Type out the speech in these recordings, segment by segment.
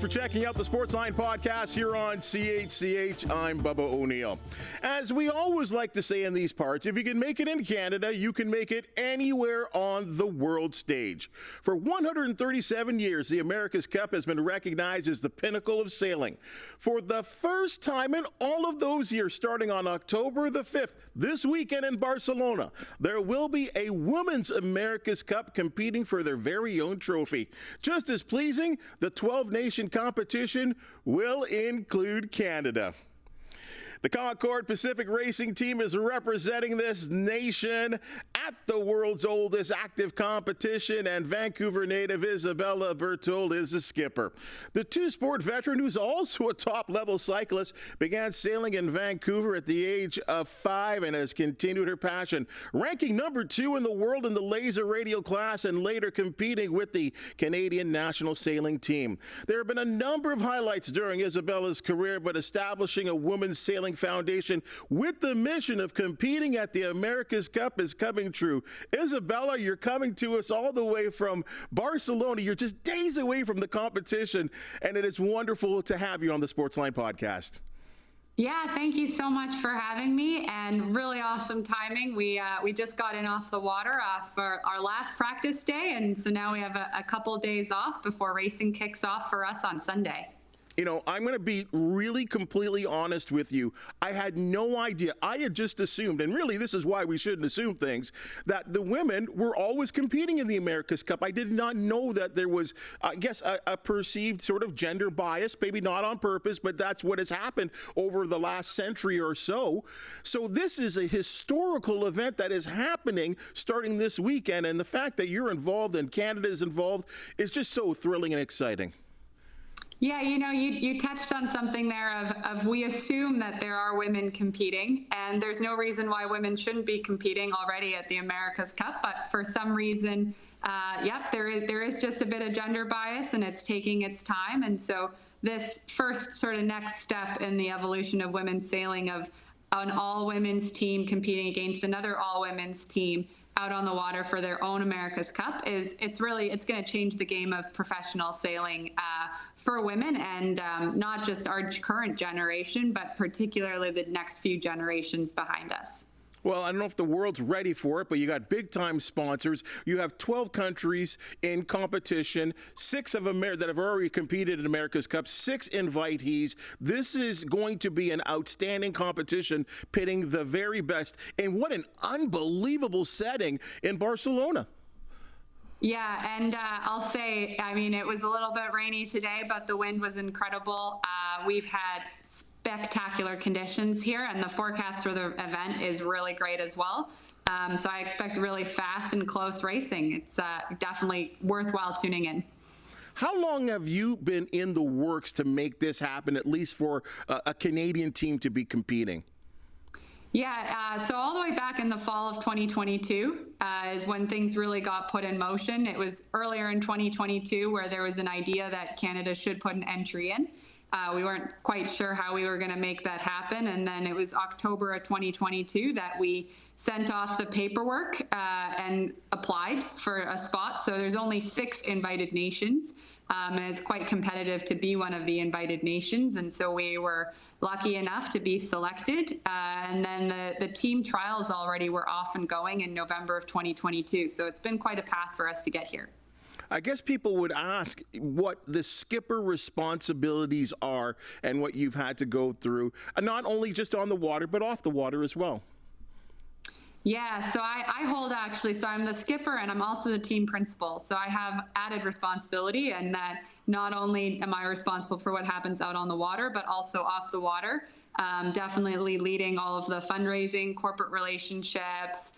for checking out the Sportsline Podcast here on CHCH. I'm Bubba O'Neill. As we always like to say in these parts, if you can make it in Canada, you can make it anywhere on the world stage. For 137 years, the America's Cup has been recognized as the pinnacle of sailing. For the first time in all of those years, starting on October the 5th, this weekend in Barcelona, there will be a Women's America's Cup competing for their very own trophy. Just as pleasing, the 12-nation competition will include Canada. The Concord Pacific Racing Team is representing this nation at the world's oldest active competition, and Vancouver native Isabella Bertold is the skipper. The two-sport veteran, who's also a top-level cyclist, began sailing in Vancouver at the age of 5 and has continued her passion, ranking number 2 in the world in the laser radial class and later competing with the Canadian national sailing team. There have been a number of highlights during Isabella's career, but establishing a women's sailing foundation with the mission of competing at the America's Cup is coming true. Isabella, you're coming to us all the way from Barcelona. You're just days away from the competition, and it is wonderful to have you on the Sportsline Podcast. Yeah, thank you so much for having me, and really awesome timing. We just got in off the water for our last practice day, and so now we have a couple days off before racing kicks off for us on Sunday. You know, I'm going to be really completely honest with you. I had no idea. I had just assumed, and really this is why we shouldn't assume things, that the women were always competing in the America's Cup. I did not know that there was, I guess, a perceived sort of gender bias, maybe not on purpose, but that's what has happened over the last century or so. So this is a historical event that is happening starting this weekend, and the fact that you're involved and Canada is involved is just so thrilling and exciting. Yeah, you know, you touched on something there of we assume that there are women competing, and there's no reason why women shouldn't be competing already at the America's Cup. But for some reason, there is just a bit of gender bias, and it's taking its time. And so this first sort of next step in the evolution of women's sailing, of an all-women's team competing against another all-women's team out on the water for their own America's Cup, it's going to change the game of professional sailing for women, and not just our current generation, but particularly the next few generations behind us. Well, I don't know if the world's ready for it, but you got big-time sponsors. You have 12 countries in competition, 6 of them that have already competed in America's Cup, 6 invitees. This is going to be an outstanding competition, pitting the very best. And what an unbelievable setting in Barcelona. Yeah, and I'll say, I mean, it was a little bit rainy today, but the wind was incredible. We've had spectacular conditions here, and the forecast for the event is really great as well. So I expect really fast and close racing. It's definitely worthwhile tuning in. How long have you been in the works to make this happen, at least for a Canadian team to be competing? Yeah, so all the way back in the fall of 2022 is when things really got put in motion. It was earlier in 2022 where there was an idea that Canada should put an entry in. We weren't quite sure how we were going to make that happen. And then it was October of 2022 that we sent off the paperwork and applied for a spot. So there's only 6 invited nations. And it's quite competitive to be one of the invited nations. And so we were lucky enough to be selected. And then the team trials already were off and going in November of 2022. So it's been quite a path for us to get here. I guess people would ask what the skipper responsibilities are and what you've had to go through, not only just on the water, but off the water as well. Yeah, so I hold actually, so I'm the skipper and I'm also the team principal. So I have added responsibility, and that not only am I responsible for what happens out on the water, but also off the water. Definitely leading all of the fundraising, corporate relationships,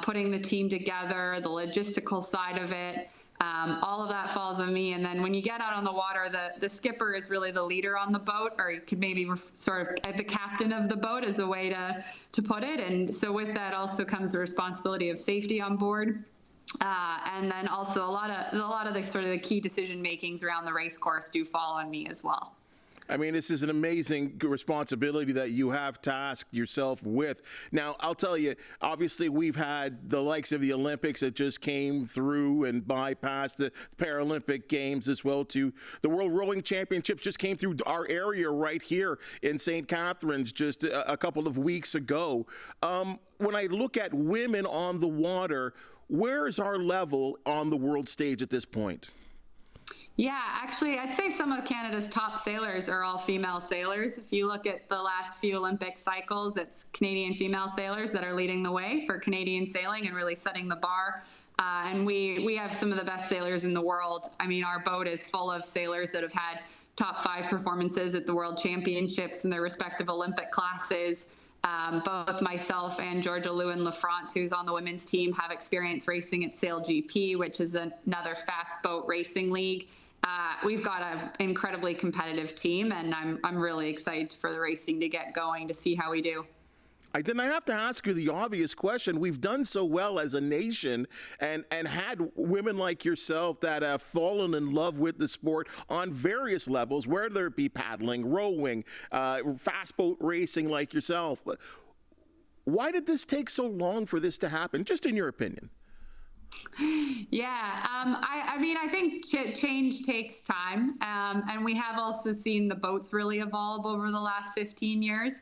putting the team together, the logistical side of it. All of that falls on me. And then when you get out on the water, the skipper is really the leader on the boat, or you could maybe sort of the captain of the boat is a way to put it. And so with that also comes the responsibility of safety on board. And then also a lot of the sort of the key decision makings around the race course do fall on me as well. I mean, this is an amazing responsibility that you have tasked yourself with. Now, I'll tell you, obviously, we've had the likes of the Olympics that just came through and bypassed the Paralympic Games as well, to the World Rowing Championships just came through our area right here in St. Catharines just a couple of weeks ago. When I look at women on the water, where is our level on the world stage at this point? Yeah, actually, I'd say some of Canada's top sailors are all female sailors. If you look at the last few Olympic cycles, it's Canadian female sailors that are leading the way for Canadian sailing and really setting the bar. And we have some of the best sailors in the world. I mean, our boat is full of sailors that have had top 5 performances at the World Championships in their respective Olympic classes. Both myself and Georgia Lewin-LaFrance, who's on the women's team, have experience racing at Sail GP, which is another fast boat racing league. We've got an incredibly competitive team, and I'm really excited for the racing to get going to see how we do. I have to ask you the obvious question. We've done so well as a nation and had women like yourself that have fallen in love with the sport on various levels, whether it be paddling, rowing, fast boat racing like yourself. Why did this take so long for this to happen, just in your opinion? Yeah, I mean, I think change takes time, and we have also seen the boats really evolve over the last 15 years.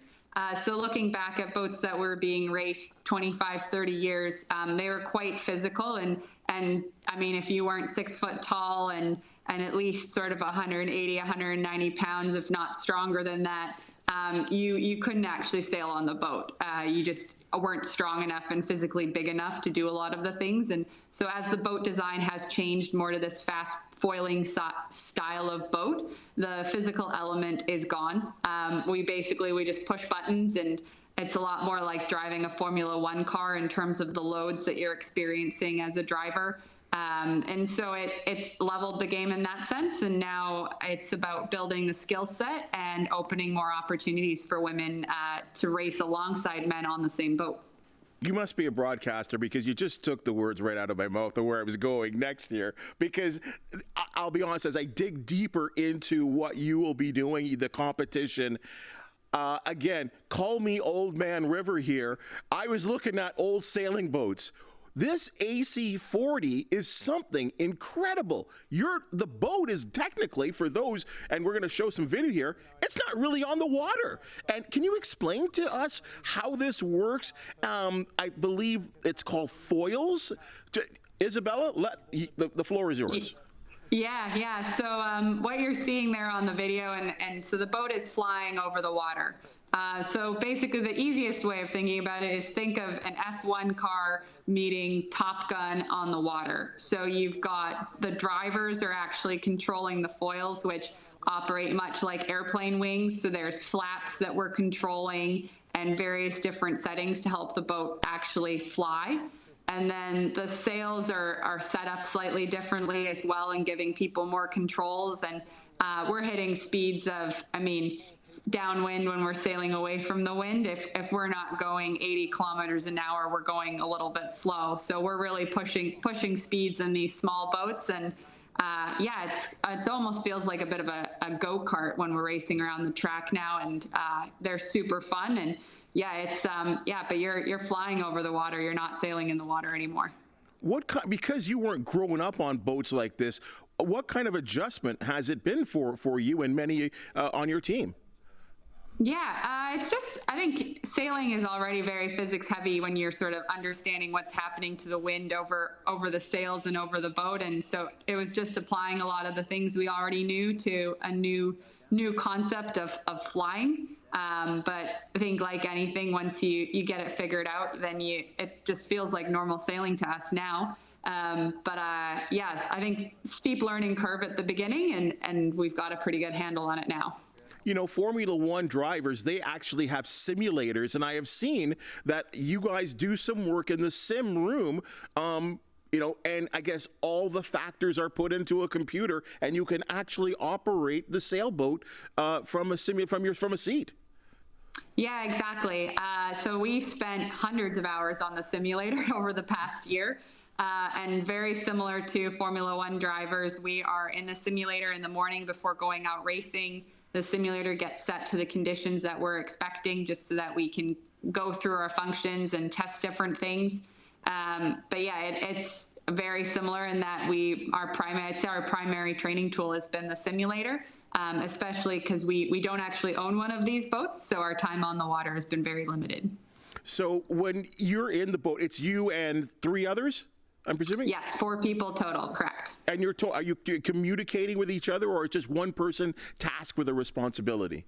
So looking back at boats that were being raced 25, 30 years, they were quite physical. And I mean, if you weren't 6 foot tall and at least sort of 180, 190 pounds, if not stronger than that, you couldn't actually sail on the boat. You just weren't strong enough and physically big enough to do a lot of the things. And so as the boat design has changed more to this fast foiling style of boat, the physical element is gone. We just push buttons, and it's a lot more like driving a Formula One car in terms of the loads that you're experiencing as a driver. And so it's leveled the game in that sense. And now it's about building the skill set and opening more opportunities for women to race alongside men on the same boat. You must be a broadcaster, because you just took the words right out of my mouth of where I was going next here. Because I'll be honest, as I dig deeper into what you will be doing, the competition, again, call me Old Man River here. I was looking at old sailing boats. This AC-40 is something incredible. The boat is technically, for those, and we're going to show some video here, it's not really on the water. And can you explain to us how this works? I believe it's called foils. Isabella, the floor is yours. Yeah. So what you're seeing there on the video, and so the boat is flying over the water. So basically the easiest way of thinking about it is think of an F1 car meeting Top Gun on the water. So you've got the drivers are actually controlling the foils, which operate much like airplane wings. So there's flaps that we're controlling and various different settings to help the boat actually fly. And then the sails are set up slightly differently as well, and giving people more controls. And we're hitting speeds of, downwind when we're sailing away from the wind. If we're not going 80 kilometers an hour, we're going a little bit slow. So we're really pushing speeds in these small boats. And it almost feels like a bit of a go-kart when we're racing around the track now. And they're super fun. And but you're flying over the water. You're not sailing in the water anymore. Because you weren't growing up on boats like this, what kind of adjustment has it been for you and many on your team? Yeah, it's just, I think sailing is already very physics heavy when you're sort of understanding what's happening to the wind over the sails and over the boat. And so it was just applying a lot of the things we already knew to a new concept of flying. But I think like anything, once you get it figured out, then it just feels like normal sailing to us now. I think steep learning curve at the beginning, and we've got a pretty good handle on it now. You know, Formula One drivers, they actually have simulators, and I have seen that you guys do some work in the sim room, and I guess all the factors are put into a computer, and you can actually operate the sailboat from a seat. Yeah, exactly. So we've spent hundreds of hours on the simulator over the past year. And very similar to Formula One drivers, we are in the simulator in the morning before going out racing. the simulator gets set to the conditions that we're expecting, just so that we can go through our functions and test different things. But yeah, it's very similar in that I'd say our primary training tool has been the simulator, especially because we don't actually own one of these boats, so our time on the water has been very limited. So when you're in the boat, it's you and 3 others, I'm presuming? Yes, 4 people total, correct. And are you communicating with each other, or is just one person tasked with a responsibility?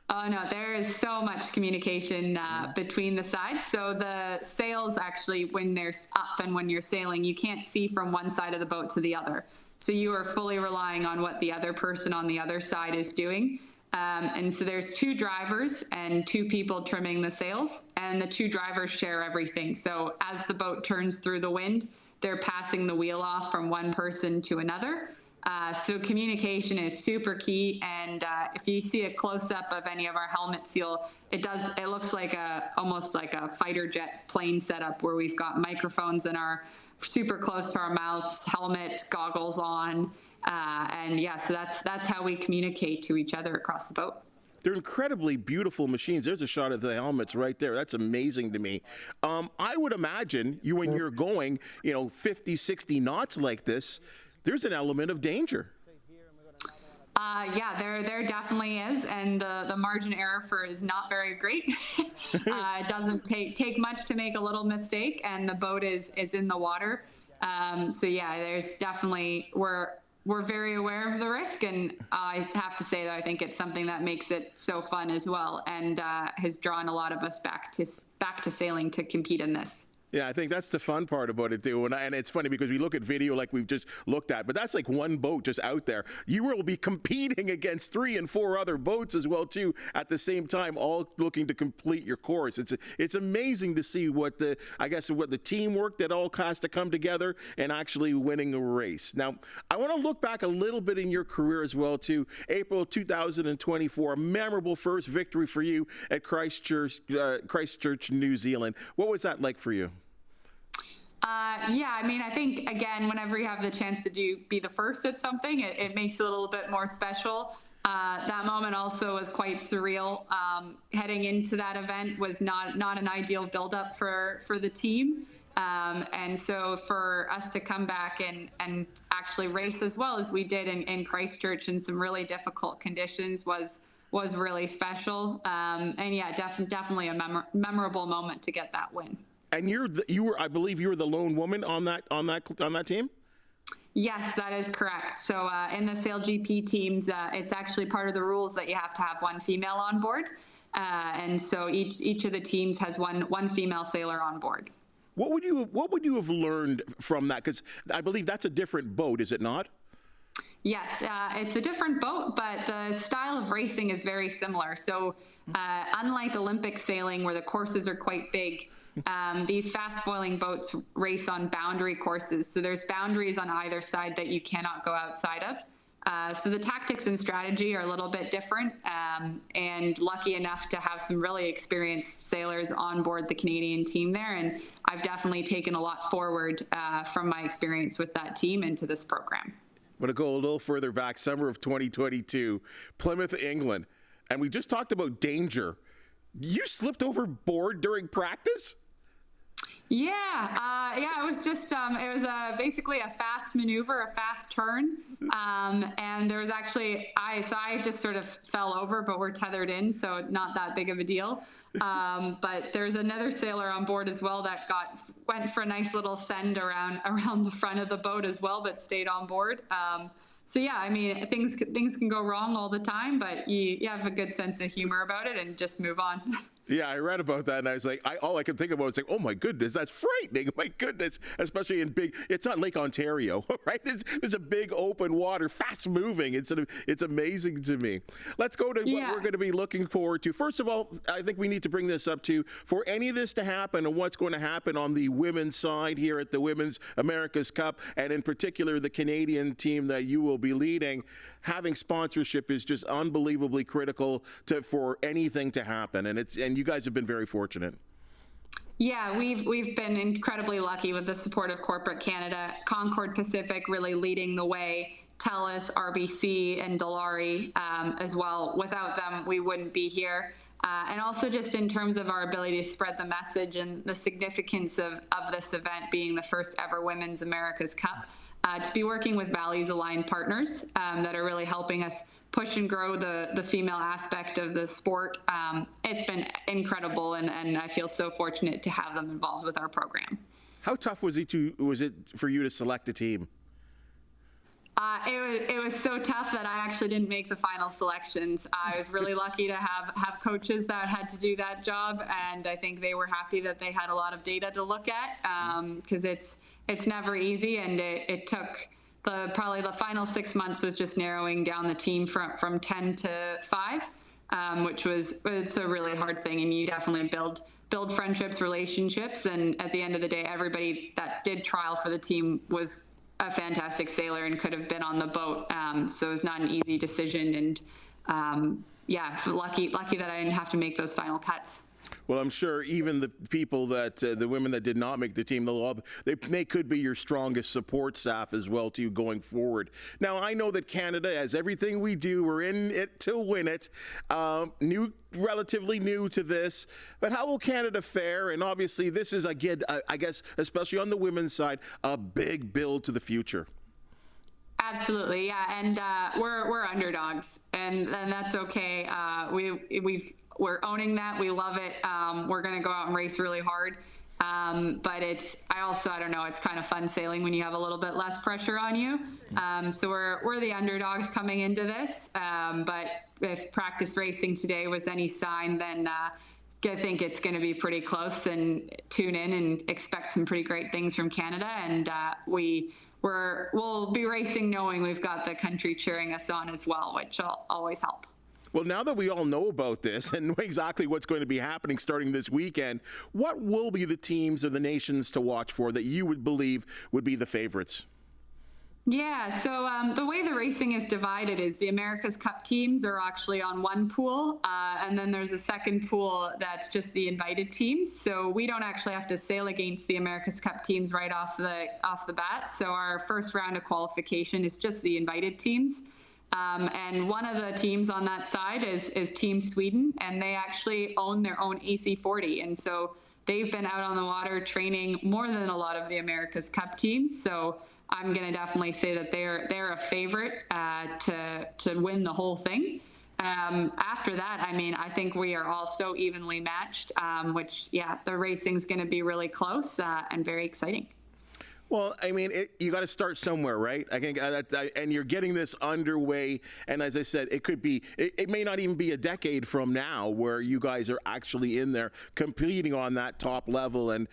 Oh, no, there is so much communication between the sides. So the sails actually, when they're up and when you're sailing, you can't see from one side of the boat to the other. So you are fully relying on what the other person on the other side is doing. And so there's 2 drivers and 2 people trimming the sails, and the 2 drivers share everything. So as the boat turns through the wind, they're passing the wheel off from one person to another. So communication is super key. And if you see a close-up of any of our helmets, it looks like almost like a fighter jet plane setup, where we've got microphones in super close to our mouths, helmets, goggles on. And yeah, so that's how we communicate to each other across the boat. They're incredibly beautiful machines. There's a shot of the helmets right there. That's amazing to me. I would imagine when you're going, 50, 60 knots like this, there's an element of danger. Yeah, there definitely is, and the margin error is not very great. It doesn't take much to make a little mistake, and the boat is in the water. So yeah, there's definitely we're very aware of the risk, and I have to say that I think it's something that makes it so fun as well, and has drawn a lot of us back to sailing to compete in this. Yeah, I think that's the fun part about it, too. And it's funny because we look at video like we've just looked at, but that's like one boat just out there. You will be competing against 3 and 4 other boats as well, too, at the same time, all looking to complete your course. It's amazing to see what the teamwork that all has to come together and actually winning a race. Now, I want to look back a little bit in your career as well, too. April 2024, a memorable first victory for you at Christchurch, New Zealand. What was that like for you? Yeah, I mean, I think, again, whenever you have the chance to be the first at something, it makes it a little bit more special. That moment also was quite surreal. Heading into that event was not an ideal buildup for the team. And so for us to come back and actually race as well as we did in Christchurch in some really difficult conditions was really special. And yeah, definitely a memorable moment to get that win. And I believe you were the lone woman on that team? Yes, that is correct. So in the SailGP teams, it's actually part of the rules that you have to have one female on board. And so each of the teams has one female sailor on board. What would you have learned from that? Because I believe that's a different boat, is it not? Yes, it's a different boat, but the style of racing is very similar. So unlike Olympic sailing, where the courses are quite big, these fast foiling boats race on boundary courses. So there's boundaries on either side that you cannot go outside of. So the tactics and strategy are a little bit different, and lucky enough to have some really experienced sailors on board the Canadian team there. And I've definitely taken a lot forward from my experience with that team into this program. I'm going to go a little further back, summer of 2022, Plymouth, England. And we just talked about danger. You slipped overboard during practice? Yeah, it was just, it was basically a fast maneuver, a fast turn. And there was actually, I just sort of fell over, but we're tethered in, so not that big of a deal. But there's another sailor on board as well that went for a nice little send around the front of the boat as well, but stayed on board. So yeah, I mean, things can go wrong all the time, but you have a good sense of humor about it and just move on. Yeah, I read about that, and I was like, all I could think about was like, oh my goodness, that's frightening. My goodness, especially in it's not Lake Ontario, right? There's a big open water, fast moving. It's amazing to me. Let's go to what we're going to be looking forward to. First of all, I think we need to bring this up to, for any of this to happen and what's going to happen on the women's side here at the Women's America's Cup, and in particular the Canadian team that you will be leading, having sponsorship is just unbelievably critical for anything to happen, and you guys have been very fortunate. Yeah, we've been incredibly lucky with the support of Corporate Canada, Concord Pacific really leading the way Tellis, RBC, and Dilawri as well. Without them, we wouldn't be here. And also just in terms of our ability to spread the message and the significance of this event being the first ever Women's America's Cup, to be working with values-aligned partners that are really helping us push and grow the female aspect of the sport. It's been incredible, and I feel so fortunate to have them involved with our program. How tough was it for you to select a team? It was so tough that I actually didn't make the final selections. I was really lucky to have coaches that had to do that job, and I think they were happy that they had a lot of data to look at, because it's never easy, and it took probably the final 6 months was just narrowing down the team from 10 to 5, it's a really hard thing, and you definitely build friendships, relationships, and at the end of the day, everybody that did trial for the team was a fantastic sailor and could have been on the boat. So it was not an easy decision, and lucky that I didn't have to make those final cuts. Well, I'm sure even the people the women that did not make the team, they could be your strongest support staff as well too going forward. Now, I know that Canada, as everything we do, we're in it to win it. Relatively new to this, but how will Canada fare? And obviously, this is again, I guess, especially on the women's side, a big build to the future. Absolutely, yeah, and we're underdogs, and that's okay. We're owning that. We love it. We're going to go out and race really hard. But I don't know, it's kind of fun sailing when you have a little bit less pressure on you. So we're the underdogs coming into this. But if practice racing today was any sign, then I think it's going to be pretty close, and tune in and expect some pretty great things from Canada. And we'll be racing knowing we've got the country cheering us on as well, which will always help. Well, now that we all know about this and know exactly what's going to be happening starting this weekend, what will be the teams or the nations to watch for that you would believe would be the favorites? Yeah, so the way the racing is divided is the America's Cup teams are actually on one pool, and then there's a second pool that's just the invited teams. So we don't actually have to sail against the America's Cup teams right off the bat. So our first round of qualification is just the invited teams. And one of the teams on that side is Team Sweden, and they actually own their own AC40. And so they've been out on the water training more than a lot of the America's Cup teams. So I'm going to definitely say that they're a favorite to win the whole thing. After that, I think we are all so evenly matched, the racing's going to be really close and very exciting. Well, you got to start somewhere, right? I think, and you're getting this underway. And as I said, it may not even be a decade from now where you guys are actually in there competing on that top level and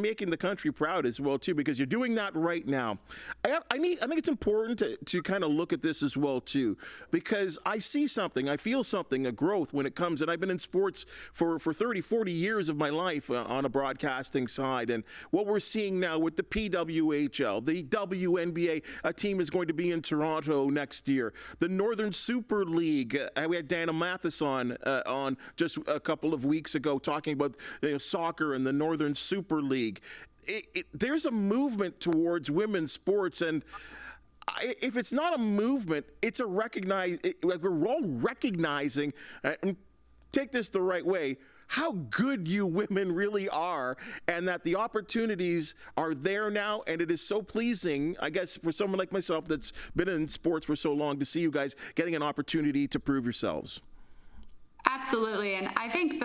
making the country proud as well too, because you're doing that right now. I think it's important to kind of look at this as well too, because I see something, I feel something, a growth when it comes, and I've been in sports for 30, 40 years of my life on a broadcasting side, and what we're seeing now with the WHL, the WNBA, a team is going to be in Toronto next year. The Northern Super League, we had Dana Mathis on just a couple of weeks ago talking about soccer and the Northern Super League. There's a movement towards women's sports, and if it's not a movement, it's we're all recognizing, and take this the right way, how good you women really are, and that the opportunities are there now, and it is so pleasing, I guess, for someone like myself that's been in sports for so long to see you guys getting an opportunity to prove yourselves. Absolutely, and I think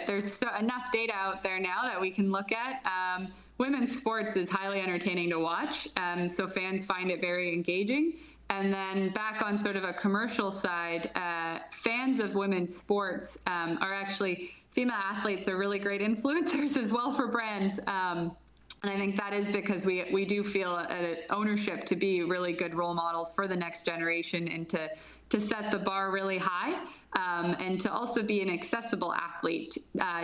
there's enough data out there now that we can look at. Women's sports is highly entertaining to watch, so fans find it very engaging. And then back on sort of a commercial side, fans of women's sports are actually, female athletes are really great influencers as well for brands. And I think that is because we do feel an ownership to be really good role models for the next generation, and to set the bar really high, and to also be an accessible athlete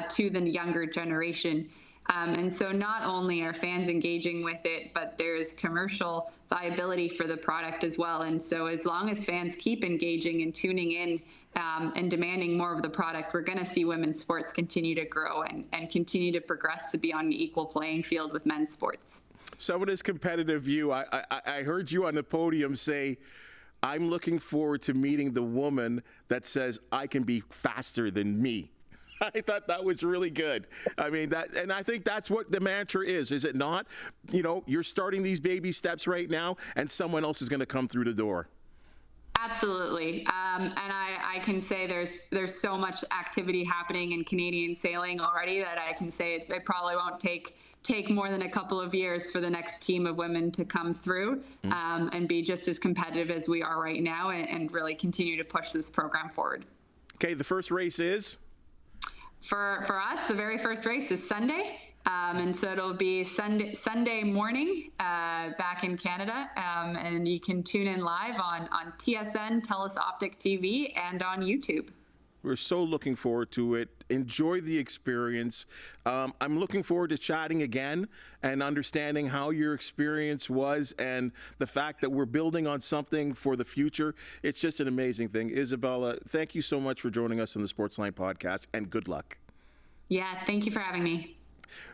to the younger generation. And so not only are fans engaging with it, but there's commercial viability for the product as well. And so as long as fans keep engaging and tuning in and demanding more of the product, we're going to see women's sports continue to grow and continue to progress to be on an equal playing field with men's sports. Someone as competitive you, I heard you on the podium say, I'm looking forward to meeting the woman that says I can be faster than me. I thought that was really good. I mean, and I think that's what the mantra is it not? You know, you're starting these baby steps right now, and someone else is going to come through the door. Absolutely. And I can say there's so much activity happening in Canadian sailing already that I can say it probably won't take more than a couple of years for the next team of women to come through and be just as competitive as we are right now and really continue to push this program forward. Okay, the first race is? For us, the very first race is Sunday. And so it'll be Sunday morning back in Canada. And you can tune in live on TSN, TELUS Optic TV, and on YouTube. We're so looking forward to it. Enjoy the experience. I'm looking forward to chatting again and understanding how your experience was and the fact that we're building on something for the future. It's just an amazing thing. Isabella, thank you so much for joining us on the Sportsline Podcast, and good luck. Yeah, thank you for having me.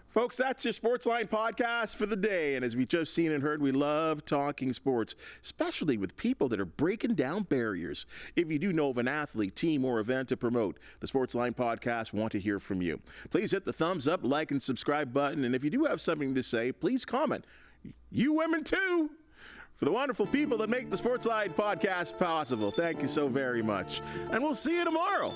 Folks, that's your Sportsline Podcast for the day. And as we've just seen and heard, we love talking sports, especially with people that are breaking down barriers. If you do know of an athlete, team, or event to promote, the Sportsline Podcast want to hear from you. Please hit the thumbs up, like, and subscribe button. And if you do have something to say, please comment. You women too. For the wonderful people that make the Sportsline Podcast possible, thank you so very much. And we'll see you tomorrow.